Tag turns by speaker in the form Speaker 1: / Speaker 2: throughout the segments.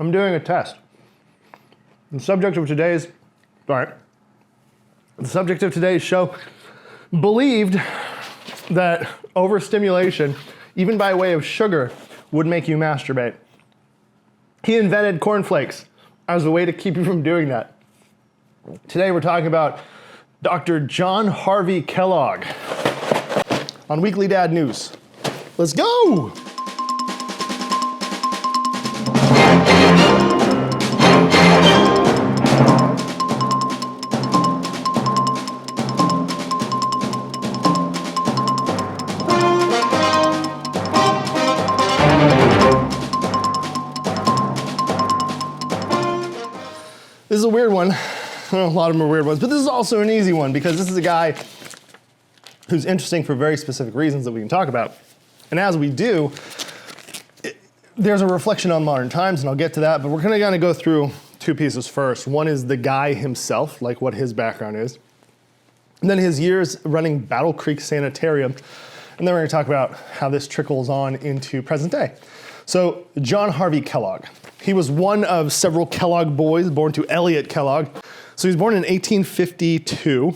Speaker 1: I'm doing a test. The subject of today's show believed that overstimulation, even by way of sugar, would make you masturbate. He invented cornflakes as a way to keep you from doing that. Today we're talking about Dr. John Harvey Kellogg on Weekly Dad News. Let's go! This is a weird one. A lot of them are weird ones, but this is also an easy one because this is a guy who's interesting for very specific reasons that we can talk about. And as we do, there's a reflection on modern times, and I'll get to that, but we're gonna go through two pieces first. One is the guy himself, like what his background is, and then his years running Battle Creek Sanitarium, and then we're gonna talk about how this trickles on into present day. So John Harvey Kellogg. He was one of several Kellogg boys born to Elliot Kellogg. So he was born in 1852.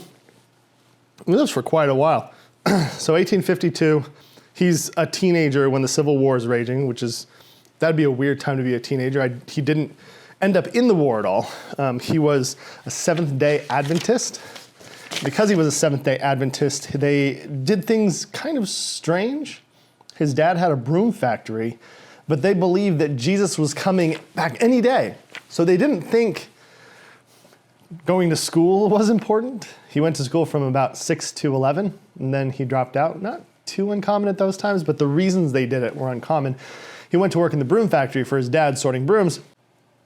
Speaker 1: He lives for quite a while. So 1852, he's a teenager when the Civil War is raging, that'd be a weird time to be a teenager. He didn't end up in the war at all. He was a Seventh-day Adventist. Because he was a Seventh-day Adventist, they did things kind of strange. His dad had a broom factory, but they believed that Jesus was coming back any day. So they didn't think going to school was important. He went to school from about 6 to 11, and then he dropped out. Not too uncommon at those times, but the reasons they did it were uncommon. He went to work in the broom factory for his dad sorting brooms.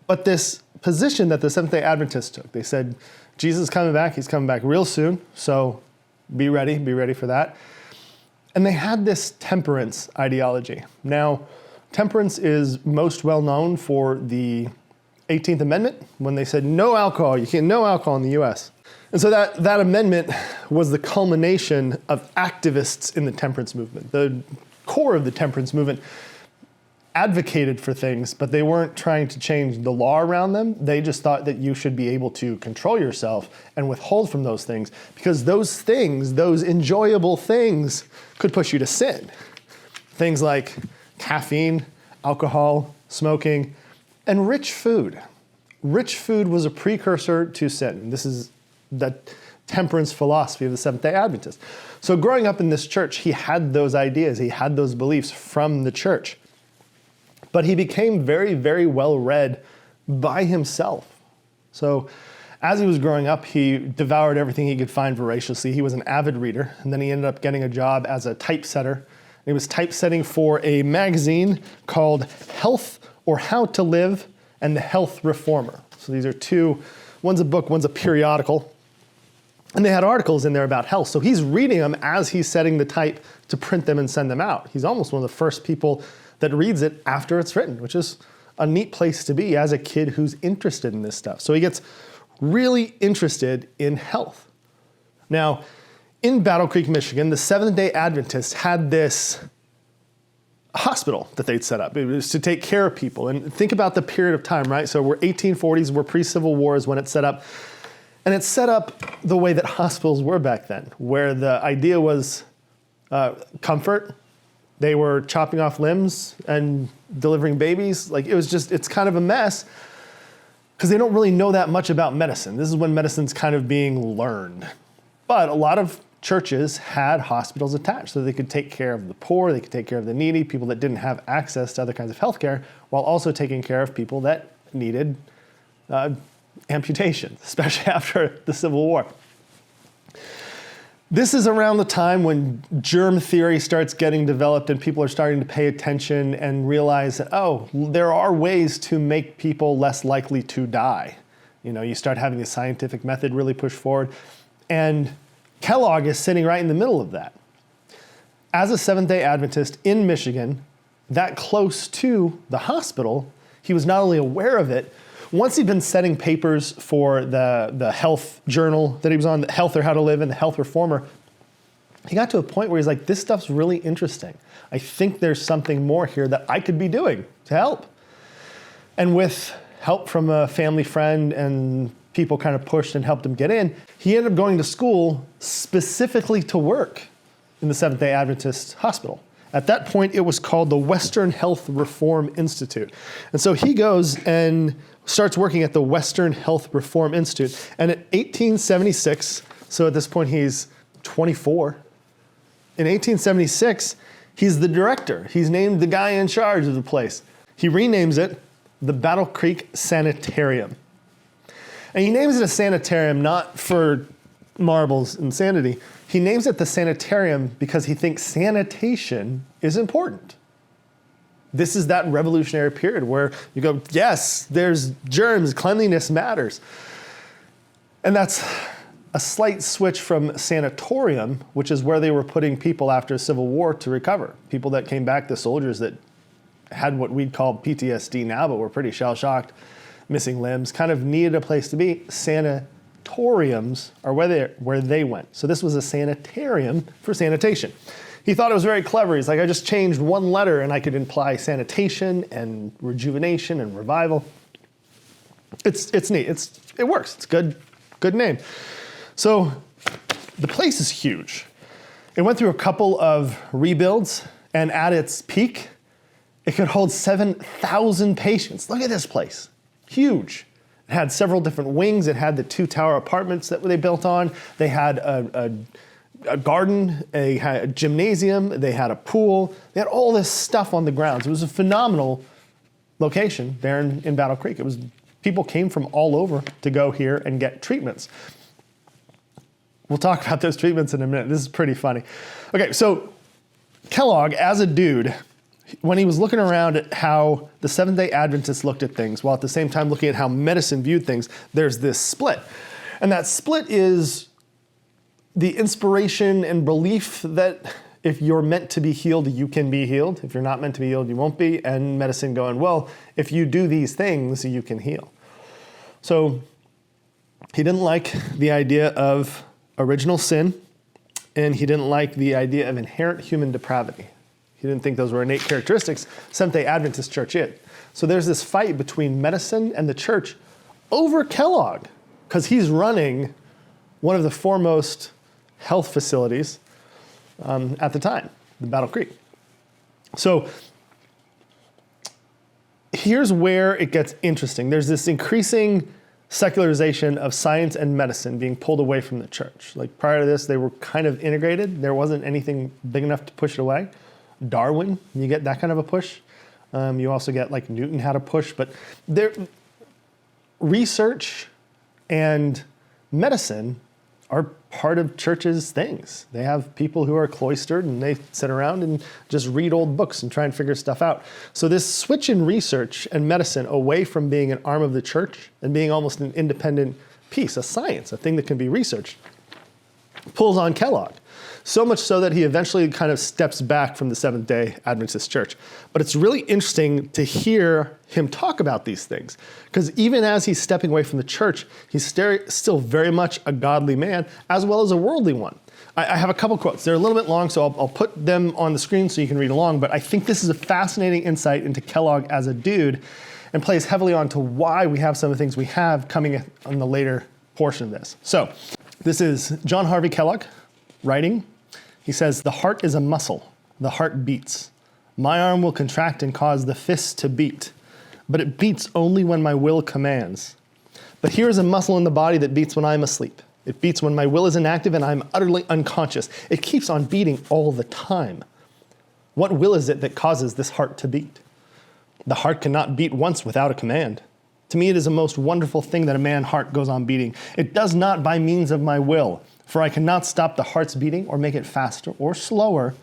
Speaker 1: But this position that the Seventh-day Adventists took, they said, Jesus is coming back, he's coming back real soon, so be ready for that. And they had this temperance ideology. Now, temperance is most well known for the 18th Amendment, when they said no alcohol, no alcohol in the US. And so that amendment was the culmination of activists in the temperance movement. The core of the temperance movement advocated for things, but they weren't trying to change the law around them. They just thought that you should be able to control yourself and withhold from those things, because those things, those enjoyable things, could push you to sin. Things like caffeine, alcohol, smoking, and rich food. Rich food was a precursor to sin. This is the temperance philosophy of the Seventh-day Adventist. So growing up in this church, he had those ideas, he had those beliefs from the church. But he became very, very well read by himself. So as he was growing up, he devoured everything he could find voraciously. He was an avid reader, and then he ended up getting a job as a typesetter. He was typesetting for a magazine called Health or How to Live and the Health Reformer. So these are two, one's a book, one's a periodical. And they had articles in there about health. So he's reading them as he's setting the type to print them and send them out. He's almost one of the first people that reads it after it's written, which is a neat place to be as a kid who's interested in this stuff. So he gets really interested in health. Now, in Battle Creek, Michigan, the Seventh-day Adventists had this hospital that they'd set up. It was to take care of people. And think about the period of time, right? So we're 1840s, we're pre-Civil Wars when it's set up. And it's set up the way that hospitals were back then, where the idea was comfort. They were chopping off limbs and delivering babies. Like it's kind of a mess because they don't really know that much about medicine. This is when medicine's kind of being learned. But a lot of churches had hospitals attached so they could take care of the poor, they could take care of the needy, people that didn't have access to other kinds of healthcare, while also taking care of people that needed amputations, especially after the Civil War. This is around the time when germ theory starts getting developed and people are starting to pay attention and realize that, there are ways to make people less likely to die. You start having the scientific method really push forward. And Kellogg is sitting right in the middle of that. As a Seventh-day Adventist in Michigan, that close to the hospital, he was not only aware of it, once he'd been setting papers for the health journal that he was on, the Health or How to Live and the Health Reformer, he got to a point where he's like, this stuff's really interesting. I think there's something more here that I could be doing to help. And with help from a family friend and people kind of pushed and helped him get in, he ended up going to school specifically to work in the Seventh-day Adventist hospital. At that point, it was called the Western Health Reform Institute. And so he goes and starts working at the Western Health Reform Institute. And in 1876, so at this point he's 24, in 1876, he's the director. He's named the guy in charge of the place. He renames it the Battle Creek Sanitarium. And he names it a sanitarium not for marbles and sanity. He names it the Sanitarium because he thinks sanitation is important. This is that revolutionary period where you go, yes, there's germs, cleanliness matters. And that's a slight switch from Sanatorium, which is where they were putting people after the Civil War to recover. People that came back, the soldiers that had what we'd call PTSD now, but were pretty shell-shocked, missing limbs, kind of needed a place to be. Sanatoriums are where they went. So this was a sanitarium for sanitation. He thought it was very clever. He's like, I just changed one letter and I could imply sanitation and rejuvenation and revival. It's neat. It works. It's good name. So the place is huge. It went through a couple of rebuilds, and at its peak, it could hold 7,000 patients. Look at this place. Huge. It had several different wings. It had the 2-tower apartments that they built on. They had a garden, they had a gymnasium, they had a pool. They had all this stuff on the grounds. It was a phenomenal location there in Battle Creek. People came from all over to go here and get treatments. We'll talk about those treatments in a minute. This is pretty funny. Okay, so Kellogg, as a dude, when he was looking around at how the Seventh-day Adventists looked at things, while at the same time looking at how medicine viewed things, there's this split. And that split is the inspiration and belief that if you're meant to be healed, you can be healed. If you're not meant to be healed, you won't be. And medicine going, well, if you do these things, you can heal. So he didn't like the idea of original sin, and he didn't like the idea of inherent human depravity. He didn't think those were innate characteristics. Seventh-day Adventist church is. So there's this fight between medicine and the church over Kellogg, because he's running one of the foremost health facilities at the time, the Battle Creek. So here's where it gets interesting. There's this increasing secularization of science and medicine being pulled away from the church. Like prior to this, they were kind of integrated. There wasn't anything big enough to push it away. Darwin, you get that kind of a push. You also get like Newton had a push, but research and medicine are part of churches' things. They have people who are cloistered and they sit around and just read old books and try and figure stuff out. So this switch in research and medicine away from being an arm of the church and being almost an independent piece, a science, a thing that can be researched, pulls on Kellogg. So much so that he eventually kind of steps back from the Seventh-day Adventist church. But it's really interesting to hear him talk about these things, because even as he's stepping away from the church, he's still very much a godly man, as well as a worldly one. I have a couple quotes. They're a little bit long, so I'll put them on the screen so you can read along, but I think this is a fascinating insight into Kellogg as a dude and plays heavily onto why we have some of the things we have coming on the later portion of this. So this is John Harvey Kellogg writing. He says, "The heart is a muscle. The heart beats. My arm will contract and cause the fist to beat, but it beats only when my will commands. But here is a muscle in the body that beats when I am asleep. It beats when my will is inactive and I am utterly unconscious. It keeps on beating all the time. What will is it that causes this heart to beat? The heart cannot beat once without a command. To me, it is a most wonderful thing that a man's heart goes on beating. It does not by means of my will, for I cannot stop the heart's beating or make it faster or slower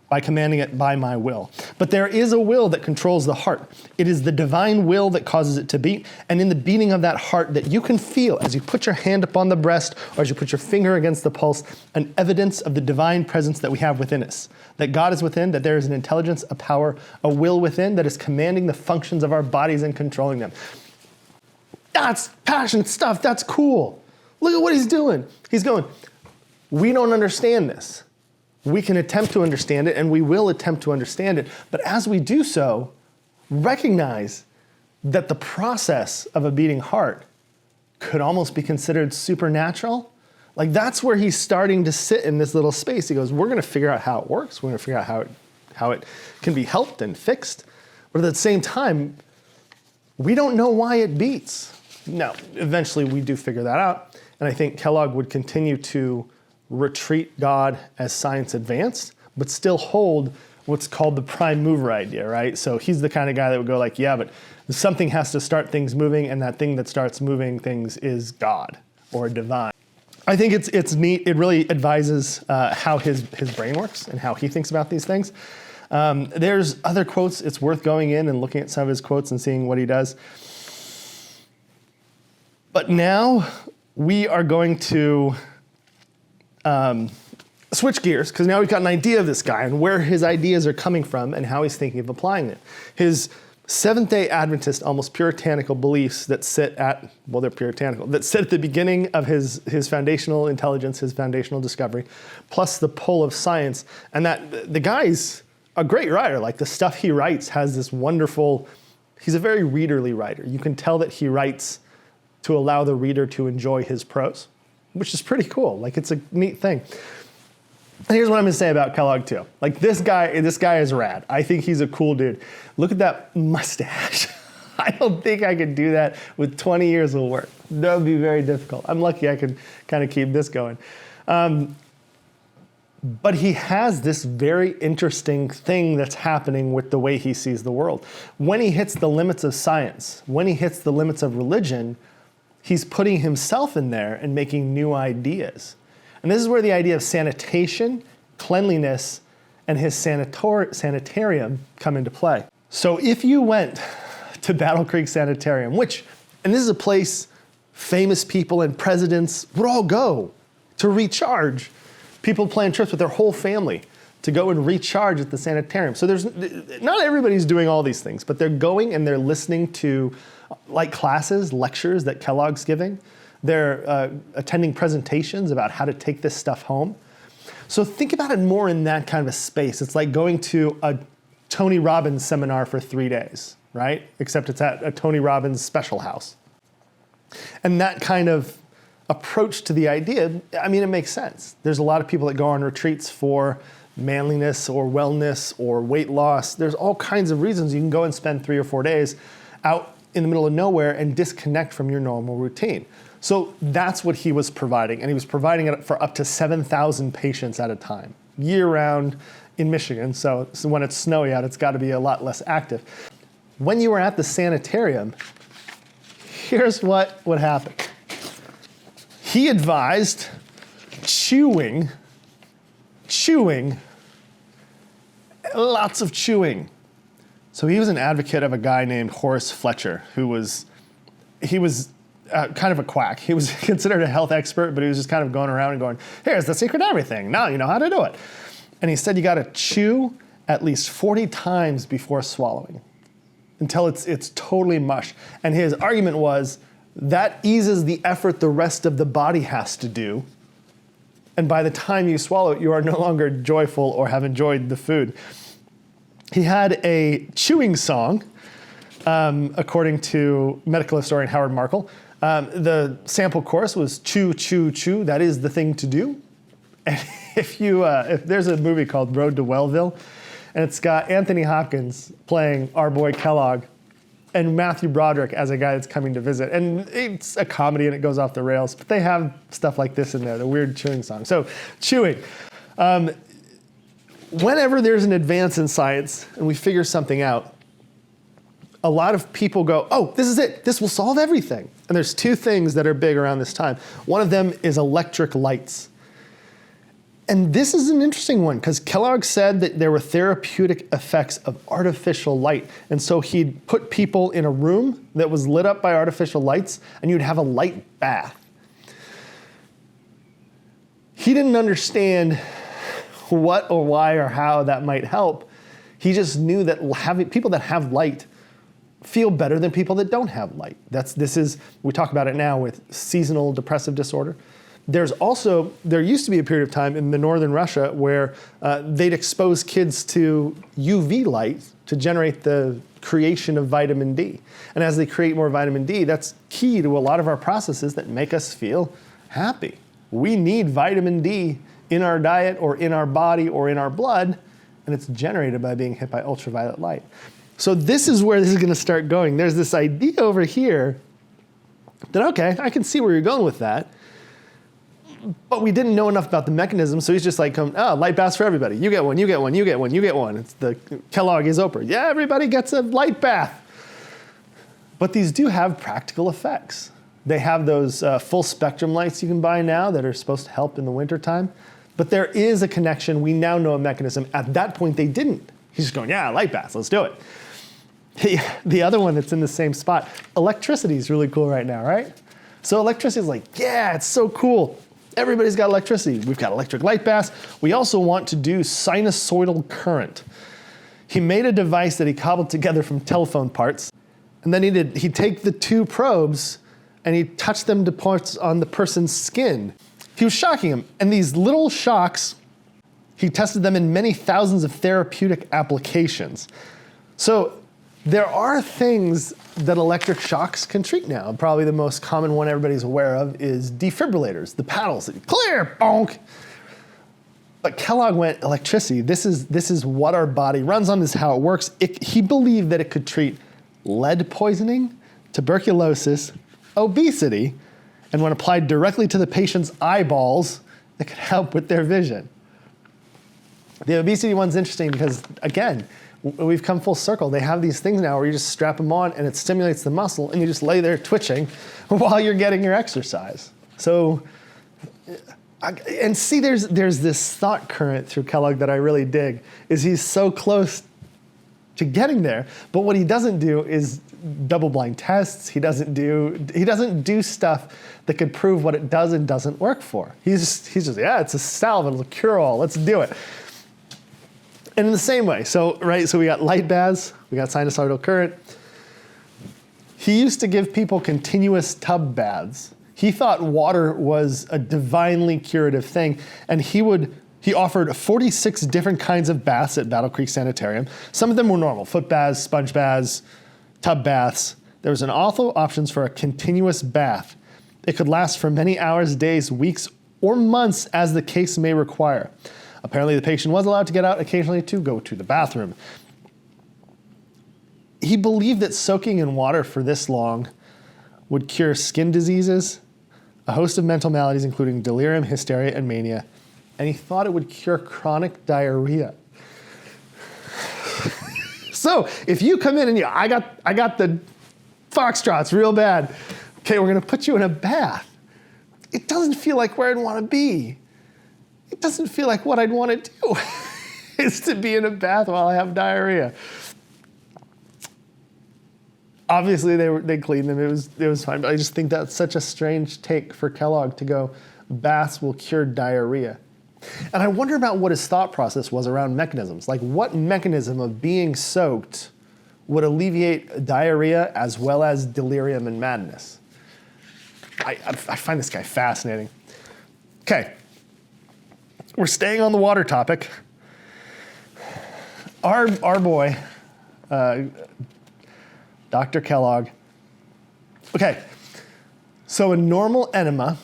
Speaker 1: by commanding it by my will. But there is a will that controls the heart. It is the divine will that causes it to beat, and in the beating of that heart that you can feel as you put your hand upon the breast or as you put your finger against the pulse, an evidence of the divine presence that we have within us. That God is within, that there is an intelligence, a power, a will within that is commanding the functions of our bodies and controlling them." That's passionate stuff. That's cool. Look at what he's doing. He's going, we don't understand this. We can attempt to understand it, and we will attempt to understand it. But as we do so, recognize that the process of a beating heart could almost be considered supernatural. Like that's where he's starting to sit in this little space. He goes, we're going to figure out how it works. We're going to figure out how it can be helped and fixed. But at the same time, we don't know why it beats. Now, eventually we do figure that out. And I think Kellogg would continue to retreat God as science advanced, but still hold what's called the prime mover idea, right? So he's the kind of guy that would go like, yeah, but something has to start things moving, and that thing that starts moving things is God or divine. I think it's neat. It really advises how his brain works and how he thinks about these things. There's other quotes. It's worth going in and looking at some of his quotes and seeing what he does. But now we are going to switch gears, because now we've got an idea of this guy and where his ideas are coming from and how he's thinking of applying it. His Seventh-day Adventist, almost puritanical beliefs that sit at, well, they're puritanical, that sit at the beginning of his foundational intelligence, his foundational discovery, plus the pull of science. And that the guy's a great writer. Like the stuff he writes has this wonderful, he's a very readerly writer. You can tell that he writes to allow the reader to enjoy his prose, which is pretty cool. Like it's a neat thing. And here's what I'm gonna say about Kellogg too. Like this guy is rad. I think he's a cool dude. Look at that mustache. I don't think I could do that with 20 years of work. That would be very difficult. I'm lucky I could kind of keep this going. But he has this very interesting thing that's happening with the way he sees the world. When he hits the limits of science, when he hits the limits of religion, he's putting himself in there and making new ideas. And this is where the idea of sanitation, cleanliness, and his sanitarium come into play. So if you went to Battle Creek Sanitarium, and this is a place famous people and presidents would all go to recharge. People plan trips with their whole family to go and recharge at the sanitarium. So not everybody's doing all these things, but they're going and they're listening to like classes, lectures that Kellogg's giving. They're attending presentations about how to take this stuff home. So think about it more in that kind of a space. It's like going to a Tony Robbins seminar for 3 days, right? Except it's at a Tony Robbins special house. And that kind of approach to the idea, I mean, it makes sense. There's a lot of people that go on retreats for manliness or wellness or weight loss. There's all kinds of reasons you can go and spend 3 or 4 days out in the middle of nowhere and disconnect from your normal routine. So that's what he was providing, and he was providing it for up to 7,000 patients at a time, year-round in Michigan. So when it's snowy out, it's got to be a lot less active. When you were at the sanitarium, here's what would happen. He advised chewing, lots of chewing. So he was an advocate of a guy named Horace Fletcher, he was kind of a quack. He was considered a health expert, but he was just kind of going around and going, here's the secret to everything. Now you know how to do it. And he said you got to chew at least 40 times before swallowing until it's totally mush. And his argument was that eases the effort the rest of the body has to do. And by the time you swallow it, you are no longer joyful or have enjoyed the food. He had a chewing song, according to medical historian Howard Markle. The sample chorus was chew, chew, chew. That is the thing to do. And if there's a movie called Road to Wellville, and it's got Anthony Hopkins playing our boy Kellogg and Matthew Broderick as a guy that's coming to visit. And it's a comedy and it goes off the rails, but they have stuff like this in there, the weird chewing song. So chewing. Whenever there's an advance in science and we figure something out, a lot of people go, oh, this is it. This will solve everything. And there's 2 things that are big around this time. One of them is electric lights. And this is an interesting one because Kellogg said that there were therapeutic effects of artificial light. And so he'd put people in a room that was lit up by artificial lights and you'd have a light bath. He didn't understand what or why or how that might help. He just knew that having people that have light feel better than people that don't have light. We talk about it now with seasonal depressive disorder. There used to be a period of time in the northern Russia where they'd expose kids to UV light to generate the creation of vitamin D. And as they create more vitamin D, that's key to a lot of our processes that make us feel happy. We need vitamin D in our diet or in our body or in our blood, and it's generated by being hit by ultraviolet light. So this is where this is going to start going. There's this idea over here that, okay, I can see where you're going with that, but we didn't know enough about the mechanism, so he's just like, light baths for everybody. You get one, you get one, you get one, you get one. It's the Kellogg is Oprah. Yeah, everybody gets a light bath. But these do have practical effects. They have those full spectrum lights you can buy now that are supposed to help in the wintertime. But there is a connection. We now know a mechanism. At that point, they didn't. He's just going, yeah, light baths, let's do it. The other one that's in the same spot, electricity is really cool right now, right? So electricity is like, yeah, it's so cool. Everybody's got electricity. We've got electric light baths. We also want to do sinusoidal current. He made a device that he cobbled together from telephone parts. And then he'd take the two probes and he'd touch them to parts on the person's skin. He was shocking them. And these little shocks, he tested them in many thousands of therapeutic applications. So there are things that electric shocks can treat now. Probably the most common one everybody's aware of is defibrillators, the paddles that you clear, bonk. But Kellogg went electricity. This is what our body runs on, this is how it works. He believed that it could treat lead poisoning, tuberculosis, obesity, and when applied directly to the patient's eyeballs, it could help with their vision. The obesity one's interesting because, again, we've come full circle. They have these things now where you just strap them on and it stimulates the muscle and you just lay there twitching while you're getting your exercise. So, and see, there's this thought current through Kellogg that I really dig, is he's so close to getting there, but what he doesn't do is double-blind tests. He doesn't do stuff that could prove what it does and doesn't work for. He's just, yeah, it's a salve, it'll cure all, let's do it. And in the same way, so we got light baths, we got sinusoidal current. He used to give people continuous tub baths. He thought water was a divinely curative thing, and he offered 46 different kinds of baths at Battle Creek Sanitarium. Some of them were normal, foot baths, sponge baths, tub baths. There was also options for a continuous bath. It could last for many hours, days, weeks, or months as the case may require. Apparently the patient was allowed to get out occasionally to go to the bathroom. He believed that soaking in water for this long would cure skin diseases, a host of mental maladies including delirium, hysteria, and mania, and he thought it would cure chronic diarrhea. So if you come in and I got the foxtrots real bad, okay, we're gonna put you in a bath. It doesn't feel like where I'd wanna be. It doesn't feel like what I'd want to do is to be in a bath while I have diarrhea. Obviously, they cleaned them. It was fine. But I just think that's such a strange take for Kellogg to go, baths will cure diarrhea. And I wonder about what his thought process was around mechanisms. Like, what mechanism of being soaked would alleviate diarrhea as well as delirium and madness? I find this guy fascinating. Okay. We're staying on the water topic. Our boy, Dr. Kellogg. Okay, so a normal enema,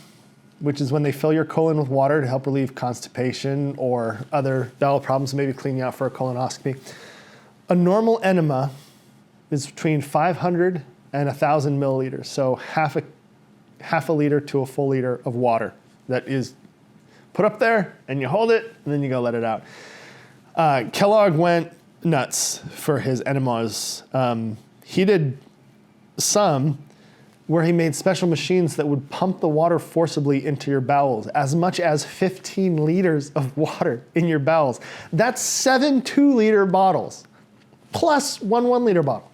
Speaker 1: which is when they fill your colon with water to help relieve constipation or other bowel problems, maybe clean you out for a colonoscopy. A normal enema is between 500 and 1,000 milliliters, so half a liter to a full liter of water that is put up there, and you hold it, and then you go let it out. Kellogg went nuts for his enemas. He did some where he made special machines that would pump the water forcibly into your bowels, as much as 15 liters of water in your bowels. That's 7 2-liter bottles, plus one 1-liter bottle.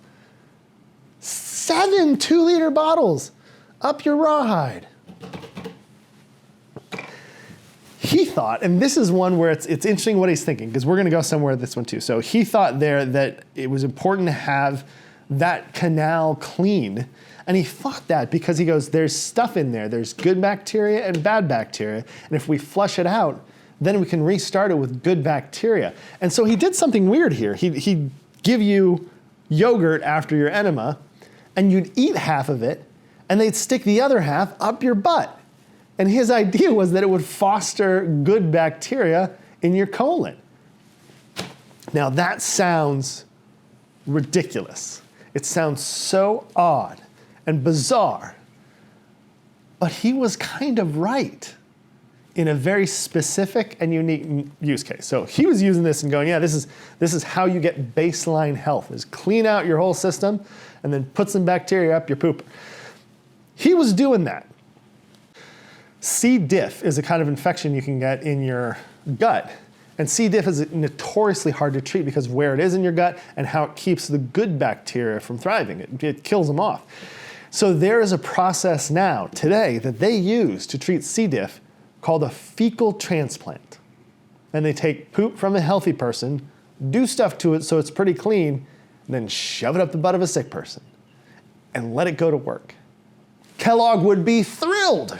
Speaker 1: 7 2-liter bottles up your rawhide. He thought, and this is one where it's interesting what he's thinking, because we're going to go somewhere with this one too. So he thought there that it was important to have that canal clean. And he thought that because he goes, there's stuff in there. There's good bacteria and bad bacteria. And if we flush it out, then we can restart it with good bacteria. And so he did something weird here. He give you yogurt after your enema, and you'd eat half of it, and they'd stick the other half up your butt. And his idea was that it would foster good bacteria in your colon. Now that sounds ridiculous. It sounds so odd and bizarre, but he was kind of right in a very specific and unique use case. So he was using this and going, yeah, this is how you get baseline health, is clean out your whole system and then put some bacteria up your poop. He was doing that. C. diff is a kind of infection you can get in your gut. And C. diff is notoriously hard to treat because of where it is in your gut and how it keeps the good bacteria from thriving. It kills them off. So there is a process now, today, that they use to treat C. diff called a fecal transplant. And they take poop from a healthy person, do stuff to it so it's pretty clean, and then shove it up the butt of a sick person and let it go to work. Kellogg would be thrilled.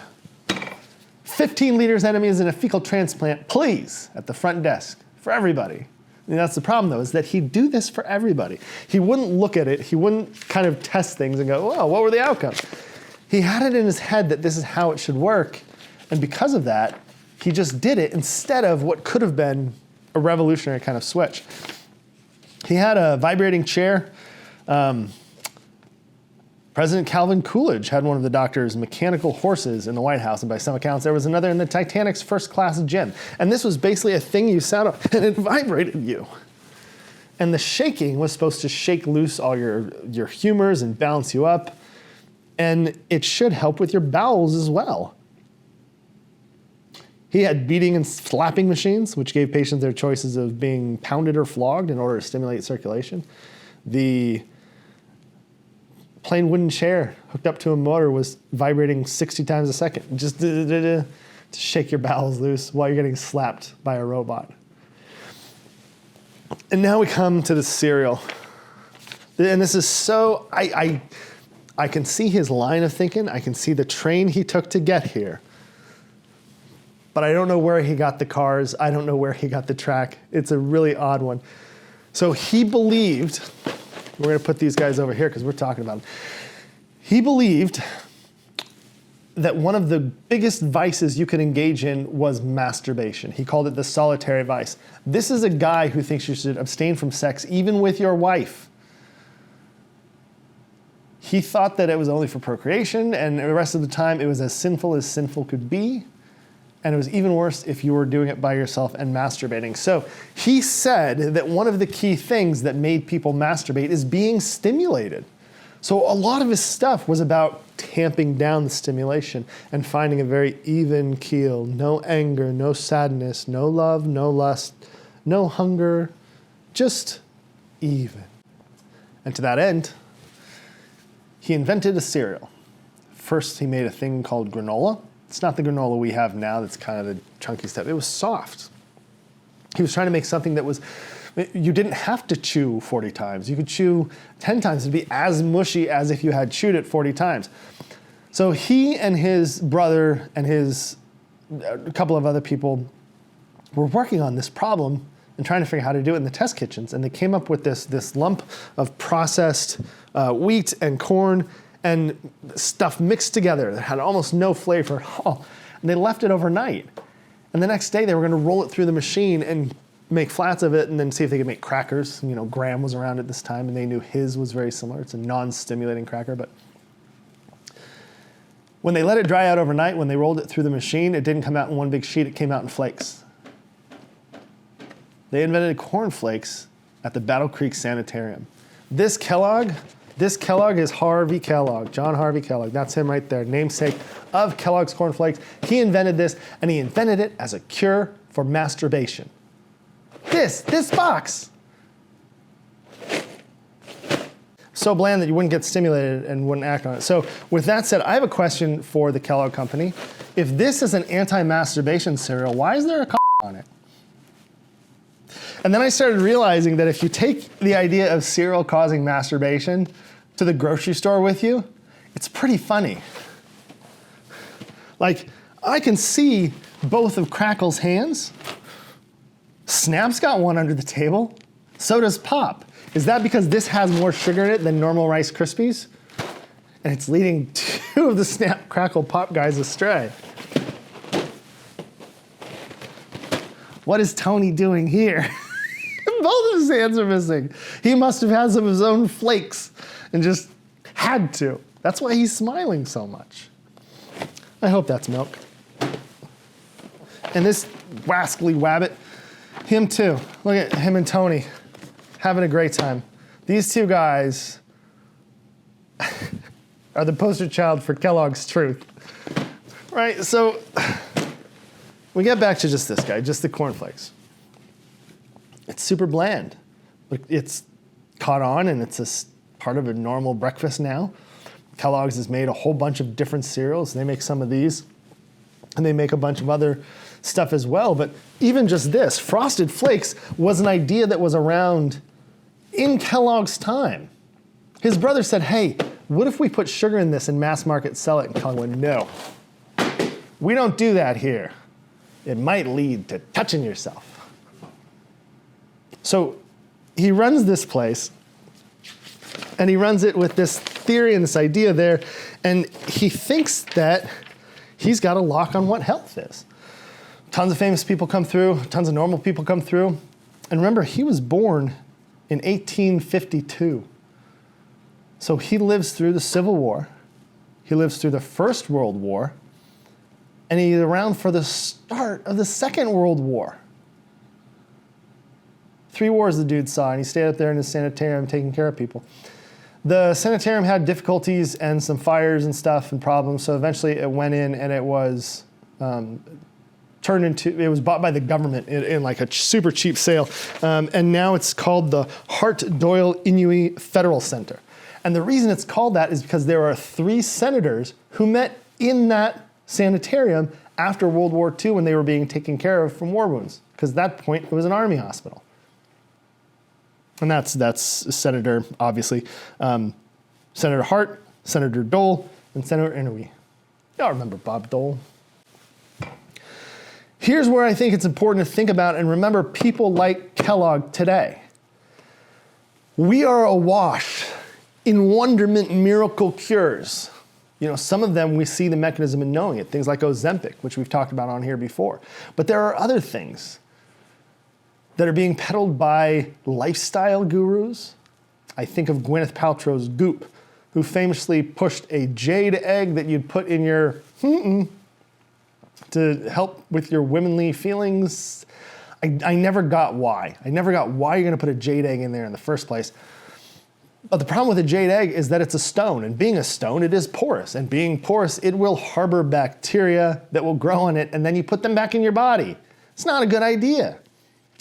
Speaker 1: 15 liters enemies in a fecal transplant, please, at the front desk for everybody. And that's the problem, though, is that he'd do this for everybody. He wouldn't look at it. He wouldn't kind of test things and go, well, what were the outcomes? He had it in his head that this is how it should work. And because of that, he just did it instead of what could have been a revolutionary kind of switch. He had a vibrating chair. President Calvin Coolidge had one of the doctor's mechanical horses in the White House, and by some accounts, there was another in the Titanic's first-class gym. And this was basically a thing you sat on, and it vibrated you. And the shaking was supposed to shake loose all your humors and balance you up, and it should help with your bowels as well. He had beating and slapping machines, which gave patients their choices of being pounded or flogged in order to stimulate circulation. The plain wooden chair hooked up to a motor was vibrating 60 times a second, just to shake your bowels loose while you're getting slapped by a robot. And now we come to the cereal. And this is so, I can see his line of thinking. I can see the train he took to get here. But I don't know where he got the cars. I don't know where he got the track. It's a really odd one. So he believed, we're going to put these guys over here because we're talking about them. He believed that one of the biggest vices you could engage in was masturbation. He called it the solitary vice. This is a guy who thinks you should abstain from sex even with your wife. He thought that it was only for procreation, and the rest of the time it was as sinful could be. And it was even worse if you were doing it by yourself and masturbating. So he said that one of the key things that made people masturbate is being stimulated. So a lot of his stuff was about tamping down the stimulation and finding a very even keel. No anger, no sadness, no love, no lust, no hunger, just even. And to that end, he invented a cereal. First, he made a thing called granola. It's not the granola we have now that's kind of the chunky stuff. It was soft. He was trying to make something that was, you didn't have to chew 40 times. You could chew 10 times. It'd be as mushy as if you had chewed it 40 times. So he and his brother and a couple of other people were working on this problem and trying to figure out how to do it in the test kitchens. And they came up with this lump of processed wheat and corn and stuff mixed together that had almost no flavor at all. And they left it overnight. And the next day they were gonna roll it through the machine and make flats of it and then see if they could make crackers. You know, Graham was around at this time and they knew his was very similar. It's a non-stimulating cracker, but when they let it dry out overnight, when they rolled it through the machine, it didn't come out in one big sheet, it came out in flakes. They invented cornflakes at the Battle Creek Sanitarium. This Kellogg is Harvey Kellogg, John Harvey Kellogg. That's him right there, namesake of Kellogg's cornflakes. He invented this, and he invented it as a cure for masturbation. This box. So bland that you wouldn't get stimulated and wouldn't act on it. So with that said, I have a question for the Kellogg company. If this is an anti-masturbation cereal, why is there a on it? And then I started realizing that if you take the idea of cereal causing masturbation to the grocery store with you, it's pretty funny. Like, I can see both of Crackle's hands. Snap's got one under the table. So does pop. Is that because this has more sugar in it than normal Rice Krispies? And it's leading two of the Snap, Crackle, Pop guys astray. What is Tony doing here? Both of his hands are missing. He must have had some of his own flakes and just had to. That's why he's smiling so much. I hope that's milk. And this wascally wabbit, him too. Look at him and Tony having a great time. These two guys are the poster child for Kellogg's truth. Right, so we get back to just this guy, just the cornflakes. It's super bland. It's caught on and it's part of a normal breakfast now. Kellogg's has made a whole bunch of different cereals. They make some of these and they make a bunch of other stuff as well. But even just this, Frosted Flakes was an idea that was around in Kellogg's time. His brother said, hey, what if we put sugar in this and mass market sell it? And Kellogg went, no, we don't do that here. It might lead to touching yourself. So he runs this place and he runs it with this theory and this idea there. And he thinks that he's got a lock on what health is. Tons of famous people come through, tons of normal people come through. And remember, he was born in 1852. So he lives through the Civil War. He lives through the First World War. And he's around for the start of the Second World War. 3 wars the dude saw, and he stayed up there in his sanitarium taking care of people. The sanitarium had difficulties and some fires and stuff and problems, so eventually it went in and it was it was bought by the government in like a super cheap sale. And now it's called the Hart Doyle Inouye Federal Center. And the reason it's called that is because there are 3 senators who met in that sanitarium after World War II when they were being taken care of from war wounds. Because at that point, it was an army hospital. And that's Senator, obviously, Senator Hart, Senator Dole, and Senator Inouye. Y'all remember Bob Dole. Here's where I think it's important to think about and remember people like Kellogg today. We are awash in wonderment miracle cures. You know, some of them we see the mechanism in knowing it, things like Ozempic, which we've talked about on here before. But there are other things that are being peddled by lifestyle gurus. I think of Gwyneth Paltrow's Goop, who famously pushed a jade egg that you'd put in your to help with your womanly feelings. I never got why. I never got why you're gonna put a jade egg in there in the first place. But the problem with a jade egg is that it's a stone, and being a stone, it is porous. And being porous, it will harbor bacteria that will grow on it, and then you put them back in your body. It's not a good idea.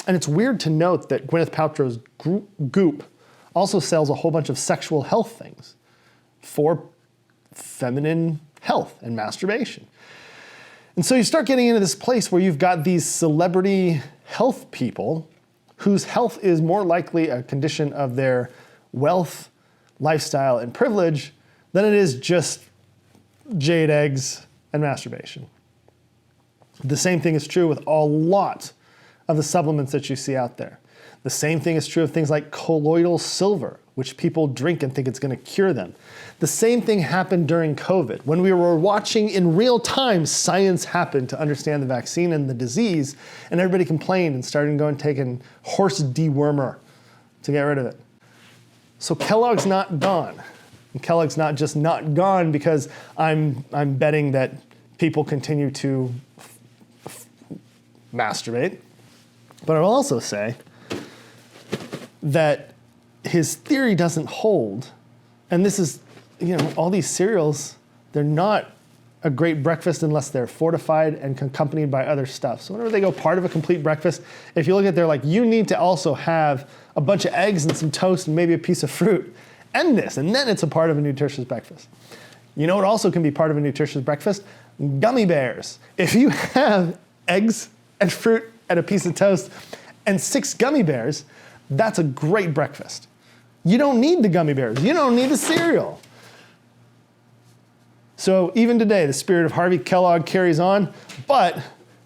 Speaker 1: And it's weird to note that Gwyneth Paltrow's Goop also sells a whole bunch of sexual health things for feminine health and masturbation. And so you start getting into this place where you've got these celebrity health people whose health is more likely a condition of their wealth, lifestyle, and privilege than it is just jade eggs and masturbation. The same thing is true with a lot of the supplements that you see out there. The same thing is true of things like colloidal silver, which people drink and think it's going to cure them. The same thing happened during COVID. When we were watching in real time science happen to understand the vaccine and the disease, and everybody complained and started going taking horse dewormer to get rid of it. So Kellogg's not gone. And Kellogg's not just not gone because I'm betting that people continue to masturbate. But I'll also say that his theory doesn't hold. And this is, all these cereals, they're not a great breakfast unless they're fortified and accompanied by other stuff. So whenever they go part of a complete breakfast, if you look at it, they're like, you need to also have a bunch of eggs and some toast and maybe a piece of fruit and this, and then it's a part of a nutritious breakfast. You know what also can be part of a nutritious breakfast? Gummy bears. If you have eggs and fruit and a piece of toast and 6 gummy bears, that's a great breakfast. You don't need the gummy bears. You don't need the cereal. So even today, the spirit of Harvey Kellogg carries on, but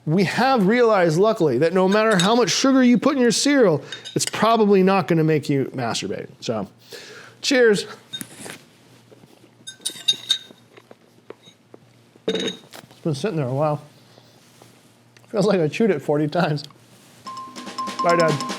Speaker 1: we have realized, luckily, that no matter how much sugar you put in your cereal, it's probably not going to make you masturbate. So, cheers. It's been sitting there a while. Feels like I chewed it 40 times. Bye, Dad.